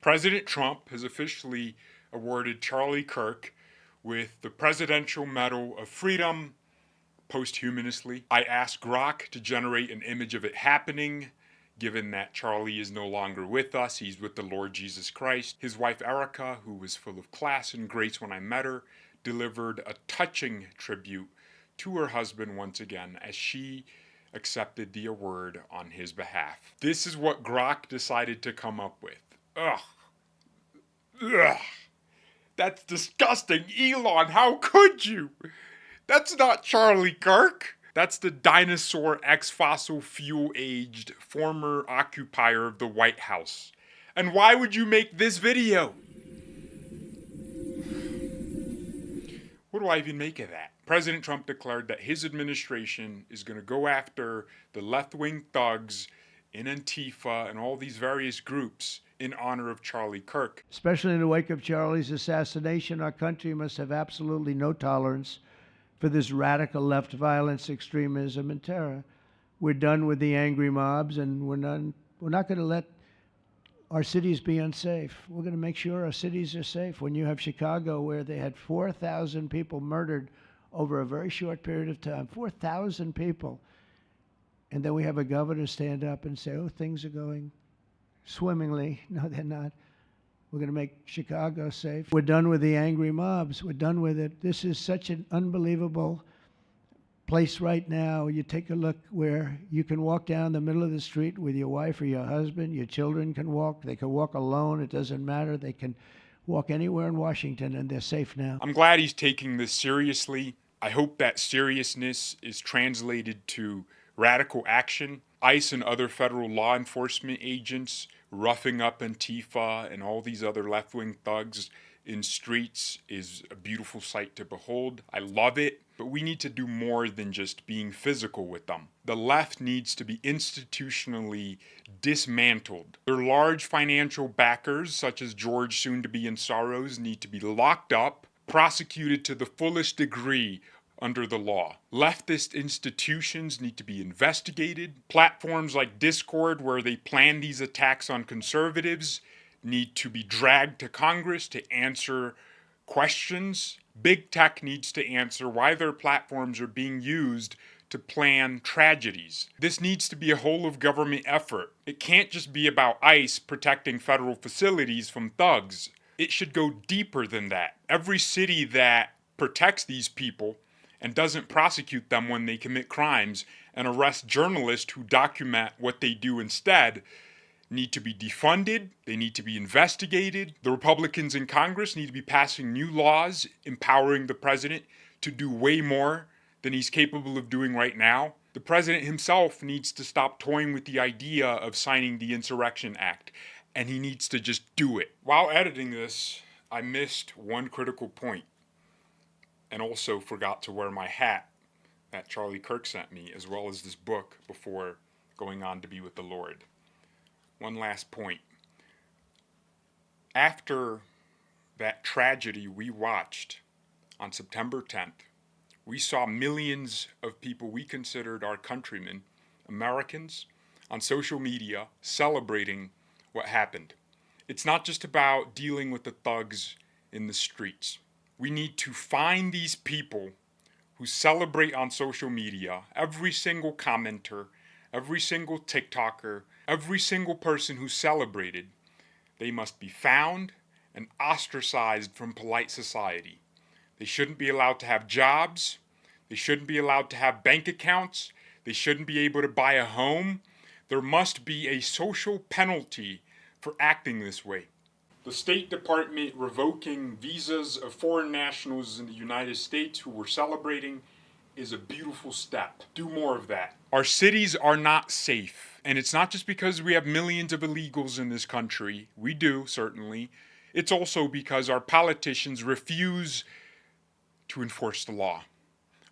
President Trump has officially awarded Charlie Kirk with the Presidential Medal of Freedom posthumously. I asked Grok to generate an image of it happening, given that Charlie is no longer with us. He's with the Lord Jesus Christ. His wife Erica, who was full of class and grace when I met her, delivered a touching tribute to her husband once again as she accepted the award on his behalf. This is what Grok decided to come up with. Ugh. Ugh. That's disgusting. Elon, how could you? That's not Charlie Kirk. That's the dinosaur ex-fossil fuel-aged former occupier of the White House. And why would you make this video? What do I even make of that? President Trump declared that his administration is going to go after the left-wing thugs in Antifa and all these various groups in honor of Charlie Kirk. Especially in the wake of Charlie's assassination, our country must have absolutely no tolerance for this radical left violence, extremism, and terror. We're done with the angry mobs, and we're not going to let our cities be unsafe. We're going to make sure our cities are safe. When you have Chicago, where they had 4,000 people murdered over a very short period of time, 4,000 people, and then we have a governor stand up and say, oh, things are going swimmingly. No, they're not. We're going to make Chicago safe. We're done with the angry mobs. We're done with it. This is such an unbelievable place right now. You take a look where you can walk down the middle of the street with your wife or your husband. Your children can walk. They can walk alone. It doesn't matter. They can walk anywhere in Washington, and they're safe now. I'm glad he's taking this seriously. I hope that seriousness is translated to radical action. ICE and other federal law enforcement agents roughing up Antifa and all these other left-wing thugs in streets is a beautiful sight to behold. I love it, but we need to do more than just being physical with them. The left needs to be institutionally dismantled. Their large financial backers, such as George soon-to-be in Soros, need to be locked up, prosecuted to the fullest degree under the law. Leftist institutions need to be investigated. Platforms like Discord, where they plan these attacks on conservatives, need to be dragged to Congress to answer questions. Big tech needs to answer why their platforms are being used to plan tragedies. This needs to be a whole of government effort. It can't just be about ICE protecting federal facilities from thugs. It should go deeper than that. Every city that protects these people and doesn't prosecute them when they commit crimes and arrest journalists who document what they do instead need to be defunded. They need to be investigated. The Republicans in Congress need to be passing new laws empowering the president to do way more than he's capable of doing right now. The president himself needs to stop toying with the idea of signing the Insurrection Act, and he needs to just do it. While editing this, I missed one critical point and also forgot to wear my hat that Charlie Kirk sent me, as well as this book, before going on to be with the Lord. One last point. After that tragedy we watched on September 10th, we saw millions of people we considered our countrymen, Americans, on social media celebrating what happened. It's not just about dealing with the thugs in the streets. We need to find these people who celebrate on social media, every single commenter, every single TikToker, every single person who celebrated. They must be found and ostracized from polite society. They shouldn't be allowed to have jobs. They shouldn't be allowed to have bank accounts. They shouldn't be able to buy a home. There must be a social penalty for acting this way. The State Department revoking visas of foreign nationals in the United States who were celebrating is a beautiful step. Do more of that. Our cities are not safe. And it's not just because we have millions of illegals in this country. We do, certainly. It's also because our politicians refuse to enforce the law.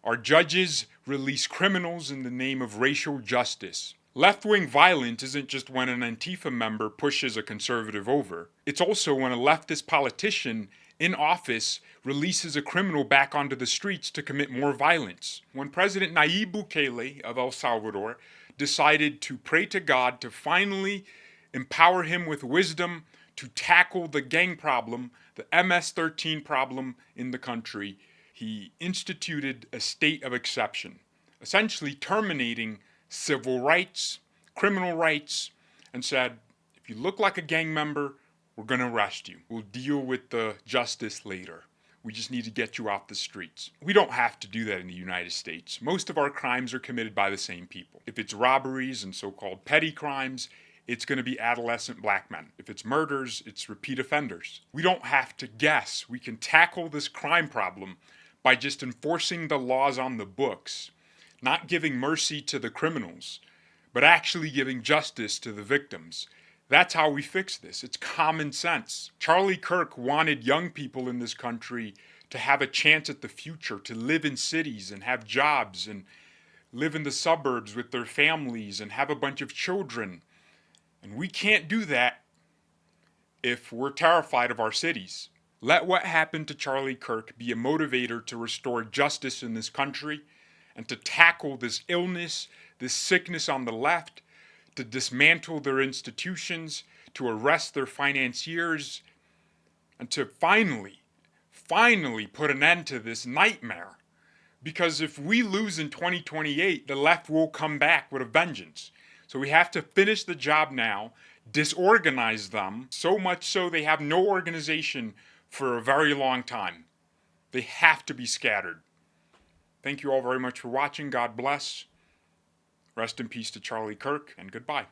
Our judges release criminals in the name of racial justice. Left-wing violence isn't just when an Antifa member pushes a conservative over. It's also when a leftist politician in office releases a criminal back onto the streets to commit more violence. When President Nayib Bukele of El Salvador decided to pray to God to finally empower him with wisdom to tackle the gang problem, the MS-13 problem in the country, he instituted a state of exception, essentially terminating civil rights, criminal rights, and said, if you look like a gang member, we're going to arrest you. We'll deal with the justice later. We just need to get you off the streets. We don't have to do that in the United States. Most of our crimes are committed by the same people. If it's robberies and so-called petty crimes, it's going to be adolescent black men. If it's murders, it's repeat offenders. We don't have to guess. We can tackle this crime problem by just enforcing the laws on the books, not giving mercy to the criminals, but actually giving justice to the victims. That's how we fix this. It's common sense. Charlie Kirk wanted young people in this country to have a chance at the future, to live in cities and have jobs and live in the suburbs with their families and have a bunch of children. And we can't do that if we're terrified of our cities. Let what happened to Charlie Kirk be a motivator to restore justice in this country and to tackle this illness, this sickness on the left, to dismantle their institutions, to arrest their financiers, and to finally put an end to this nightmare. Because if we lose in 2028, the left will come back with a vengeance. So we have to finish the job now, disorganize them, so much so they have no organization for a very long time. They have to be scattered. Thank you all very much for watching. God bless. Rest in peace to Charlie Kirk, and goodbye.